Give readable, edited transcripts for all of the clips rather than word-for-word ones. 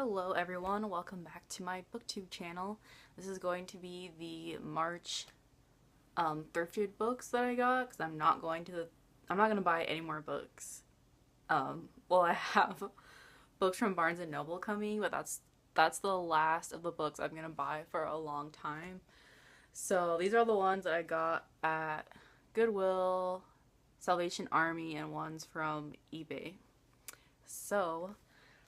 Hello everyone, welcome back to my booktube channel. This is going to be the March thrifted books that I got because I'm not going to buy any more books. Well, I have books from Barnes and Noble coming, but that's the last of the books I'm gonna buy for a long time. So these are the ones that I got at Goodwill, Salvation Army, and ones from eBay. So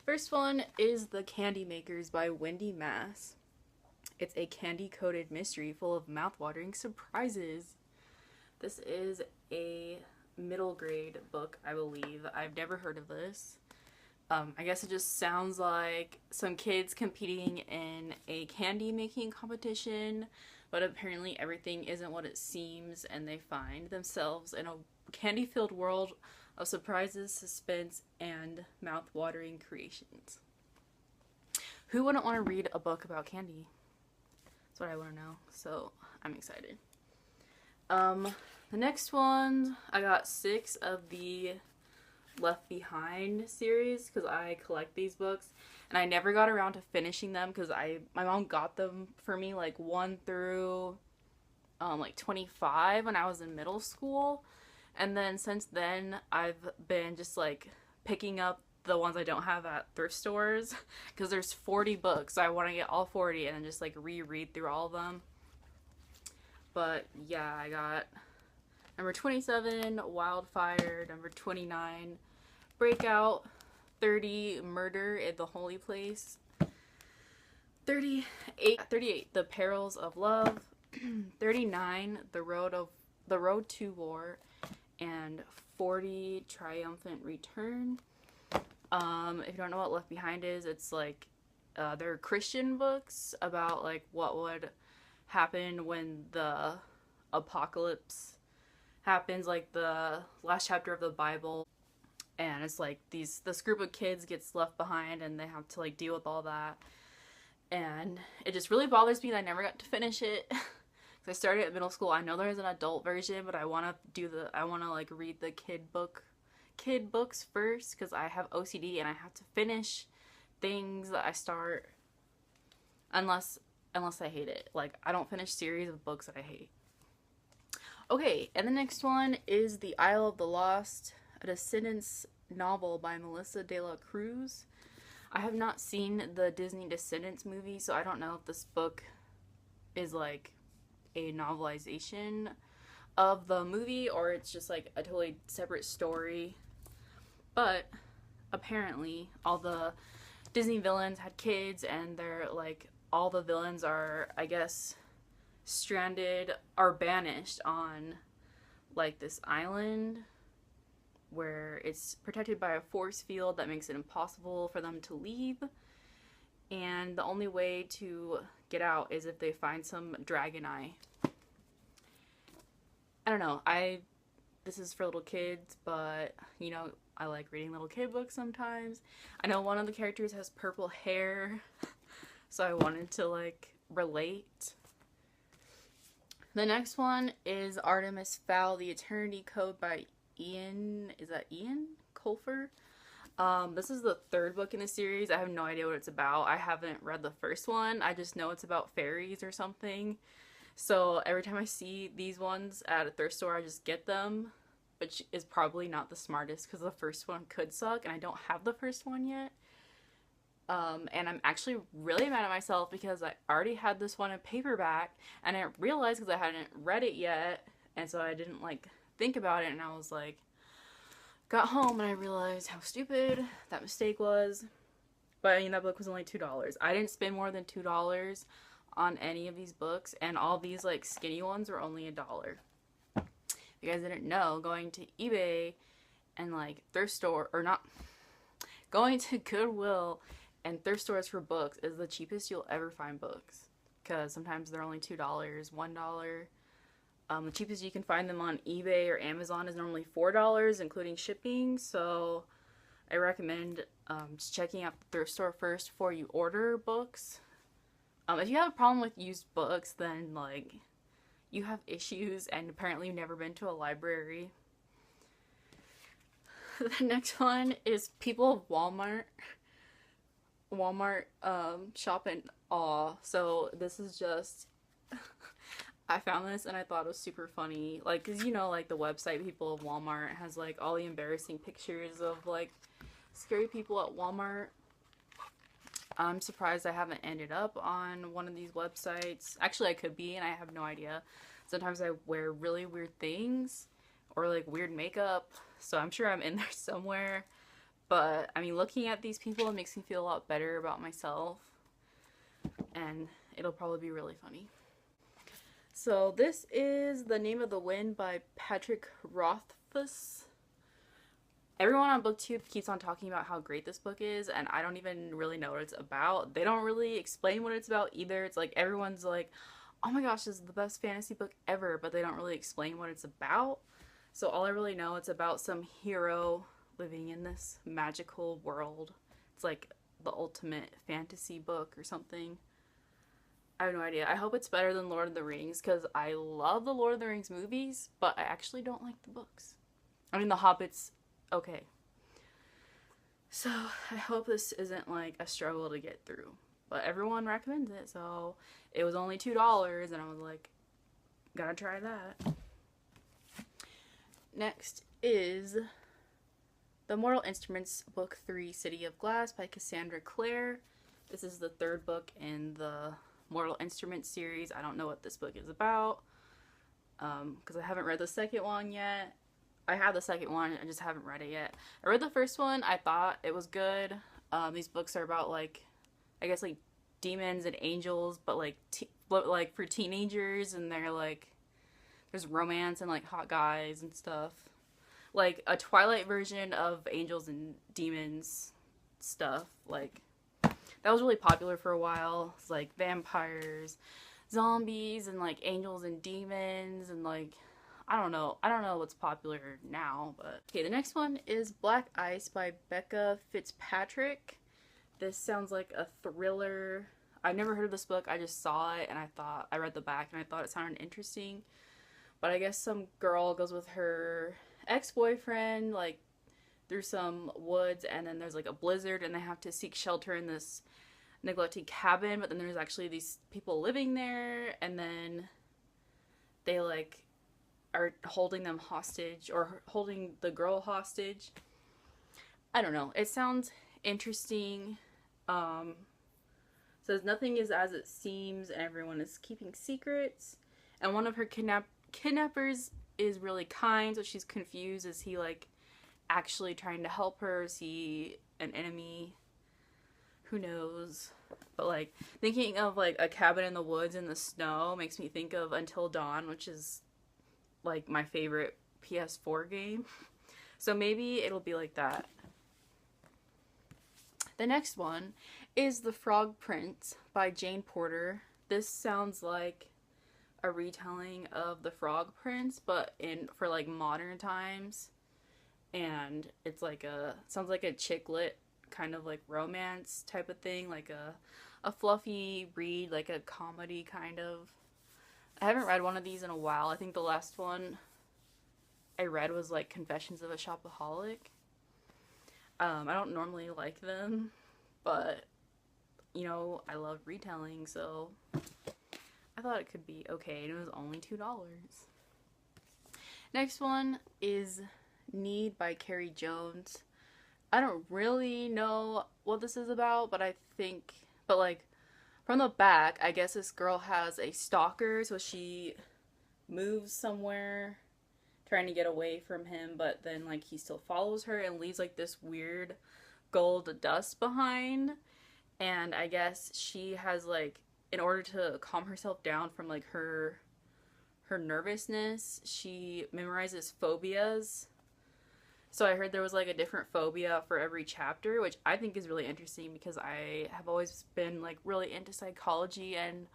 first one is The Candymakers by Wendy Mass. It's a candy-coated mystery full of mouth-watering surprises. This is a middle grade book, I believe. I've never heard of this. I guess it just sounds like some kids competing in a candy making competition, but apparently everything isn't what it seems and they find themselves in a candy-filled world of surprises, suspense, and mouth-watering creations. Who wouldn't want to read a book about candy? That's what I want to know, so I'm excited. The next one, I got 6 of the Left Behind series because I collect these books and I never got around to finishing them because my mom got them for me like 1 through like 25 when I was in middle school. And then since then, I've been just like picking up the ones I don't have at thrift stores because there's 40 books. So I want to get all 40 and then just like reread through all of them. But yeah, I got number 27, Wildfire, number 29, Breakout, 30, Murder in the Holy Place, 38, The Perils of Love, 39, The Road to War, and 40, Triumphant Return. If you don't know what Left Behind is, it's like they're Christian books about like what would happen when the apocalypse happens, like the last chapter of the Bible. And it's like this group of kids gets left behind and they have to like deal with all that. And it just really bothers me that I never got to finish it. I started at middle school. I know there's an adult version, but I want to like read the kid books first because I have OCD and I have to finish things that I start unless I hate it. Like I don't finish series of books that I hate. Okay, and the next one is The Isle of the Lost, a Descendants novel by Melissa de la Cruz. I have not seen the Disney Descendants movie, so I don't know if this book is like a novelization of the movie or it's just like a totally separate story. But apparently all the Disney villains had kids and they're like all the villains are, I guess, stranded or banished on like this island where it's protected by a force field that makes it impossible for them to leave. And the only way to get out is if they find some dragon eye. I don't know. This is for little kids, but you know, I like reading little kid books sometimes. I know one of the characters has purple hair, so I wanted to like relate. The next one is Artemis, Fowl, The Eternity Code by Eoin. Is that Eoin? Colfer? This is the 3rd book in the series. I have no idea what it's about. I haven't read the first one. I just know it's about fairies or something. So every time I see these ones at a thrift store, I just get them. Which is probably not the smartest because the first one could suck and I don't have the first one yet. And I'm actually really mad at myself because I already had this one in paperback and I realized because I hadn't read it yet. And so I didn't like think about it and I was like, got home and I realized how stupid that mistake was. But I mean, that book was only $2. I didn't spend more than $2 on any of these books, and all these like skinny ones were only $1. If you guys didn't know, going to eBay and like thrift store, or not, going to Goodwill and thrift stores for books is the cheapest you'll ever find books. Because sometimes they're only $2, $1. The cheapest you can find them on eBay or Amazon is normally $4, including shipping. So I recommend just checking out the thrift store first before you order books. If you have a problem with used books, then like you have issues and apparently you've never been to a library. The next one is People of Walmart Walmart shop in awe. So this is just I found this and I thought it was super funny. Like, cause you know, like the website people of Walmart has like all the embarrassing pictures of like scary people at Walmart. I'm surprised I haven't ended up on one of these websites. Actually, I could be, and I have no idea. Sometimes I wear really weird things or like weird makeup, so I'm sure I'm in there somewhere. But I mean, looking at these people, it makes me feel a lot better about myself, and it'll probably be really funny. So this is The Name of the Wind by Patrick Rothfuss. Everyone on BookTube keeps on talking about how great this book is, and I don't even really know what it's about. They don't really explain what it's about either. It's like everyone's like, oh my gosh, this is the best fantasy book ever, but they don't really explain what it's about. So all I really know, it's about some hero living in this magical world. It's like the ultimate fantasy book or something. I have no idea. I hope it's better than Lord of the Rings, because I love the Lord of the Rings movies, but I actually don't like the books. I mean, The Hobbit's okay. So I hope this isn't like a struggle to get through. But everyone recommends it, so it was only $2, and I was like, gotta try that. Next is The Mortal Instruments, Book 3, City of Glass by Cassandra Clare. This is the third book in the Mortal Instruments series. I don't know what this book is about, because I haven't read the second one yet. I have the second one, I just haven't read it yet. I read the first one, I thought it was good. These books are about like, I guess like demons and angels, but like for teenagers, and they're like, there's romance and like hot guys and stuff. Like a Twilight version of angels and demons stuff. Like, that was really popular for a while. It's like vampires, zombies, and like angels and demons, and like, I don't know what's popular now, but okay. The next one is Black Ice by Becca Fitzpatrick. This sounds like a thriller. I've never heard of this book. I just saw it and I read the back and I thought it sounded interesting. But I guess some girl goes with her ex-boyfriend like through some woods, and then there's like a blizzard and they have to seek shelter in this neglected cabin, but then there's actually these people living there, and then they like are holding them hostage, or holding the girl hostage. I don't know. It sounds interesting. Says nothing is as it seems and everyone is keeping secrets. And one of her kidnappers is really kind, so she's confused. Is he like actually trying to help her? Is he an enemy? Who knows? But like thinking of like a cabin in the woods in the snow makes me think of Until Dawn, which is like my favorite PS4 game. So maybe it'll be like that. The next one is The Frog Prince by Jane Porter. This sounds like a retelling of The Frog Prince, but for like modern times. And it's like sounds like a chick lit kind of like romance type of thing, like a fluffy read, like a comedy kind of. I haven't read one of these in a while. I think the last one I read was like Confessions of a Shopaholic. I don't normally like them, but you know, I love retelling, so I thought it could be okay, and it was only $2. Next one is Need by Carrie Jones. I don't really know what this is about, but like from the back, I guess this girl has a stalker, so she moves somewhere trying to get away from him, but then like he still follows her and leaves like this weird gold dust behind. And I guess she has like, in order to calm herself down from like her nervousness, she memorizes phobias. So I heard there was like a different phobia for every chapter, which I think is really interesting because I have always been like really into psychology and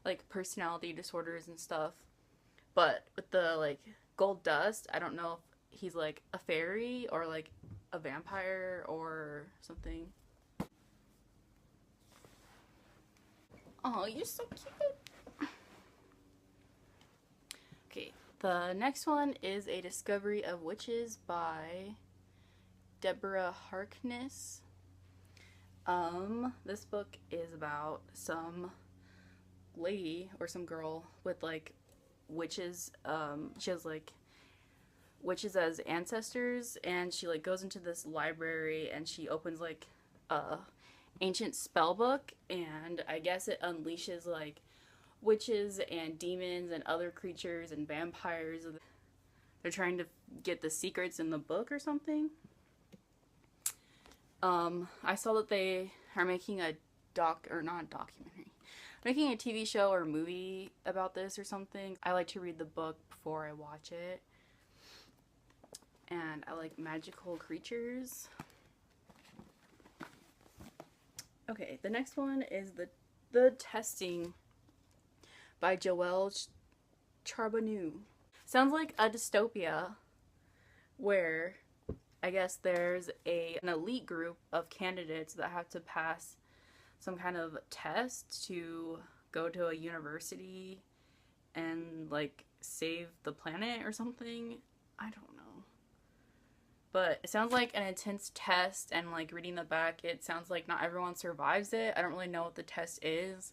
like personality disorders and stuff. But with the like gold dust, I don't know if he's like a fairy or like a vampire or something. Oh, you're so cute. Okay, the next one is A Discovery of Witches by Deborah Harkness. This book is about some lady or some girl with like witches. She has like witches as ancestors, and she like goes into this library and she opens like a ancient spell book, and I guess it unleashes like witches and demons and other creatures and vampires. They're trying to get the secrets in the book or something. I saw that they are making a making a TV show or movie about this or something. I like to read the book before I watch it. And I like magical creatures. Okay, the next one is the Testing by Joelle Charbonneau. Sounds like a dystopia where I guess there's an elite group of candidates that have to pass some kind of test to go to a university and like save the planet or something. I don't know. But it sounds like an intense test, and like reading the back, it sounds like not everyone survives it. I don't really know what the test is.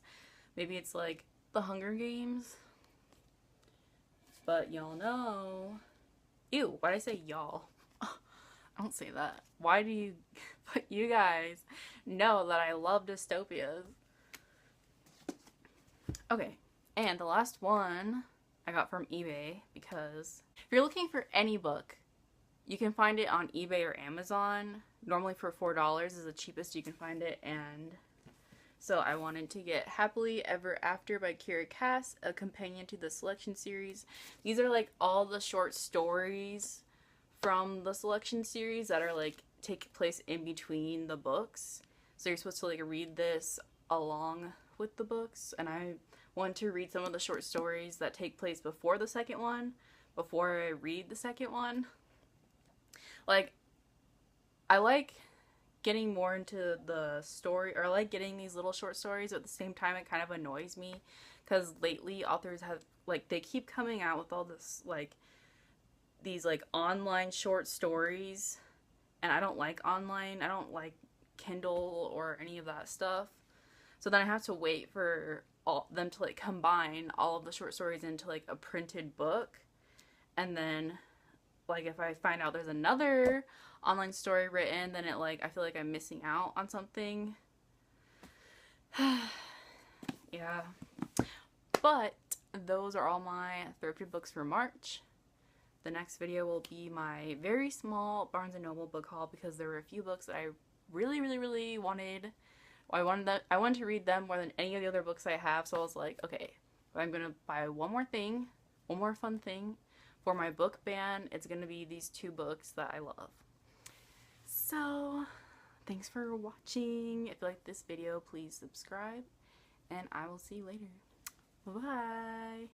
Maybe it's like the Hunger Games. But y'all know. Ew, why'd I say y'all? I don't say that. Why do you, but you guys know that I love dystopias. Okay, and the last one I got from eBay, because if you're looking for any book, you can find it on eBay or Amazon. Normally for $4 is the cheapest you can find it, and so I wanted to get Happily Ever After by Carrie, a companion to the Selection series. These are like all the short stories from the Selection series that are like take place in between the books. So you're supposed to like read this along with the books, and I want to read some of the short stories that take place before the second one, before I read the second one. Like, I like getting more into the story, or I like getting these little short stories, but at the same time it kind of annoys me because lately authors have like, they keep coming out with all this like these like online short stories, and I don't like online. I don't like Kindle or any of that stuff. So then I have to wait for them to like combine all of the short stories into like a printed book, and then like if I find out there's another online story written, then it like I feel like I'm missing out on something. Yeah. But those are all my thrifted books for March. The next video will be my very small Barnes & Noble book haul, because there were a few books that I really wanted. I wanted to read them more than any of the other books I have, so I was like, okay, if I'm gonna buy one more fun thing for my book ban, it's gonna be these two books that I love. So, thanks for watching. If you like this video, please subscribe, and I will see you later. Bye-bye.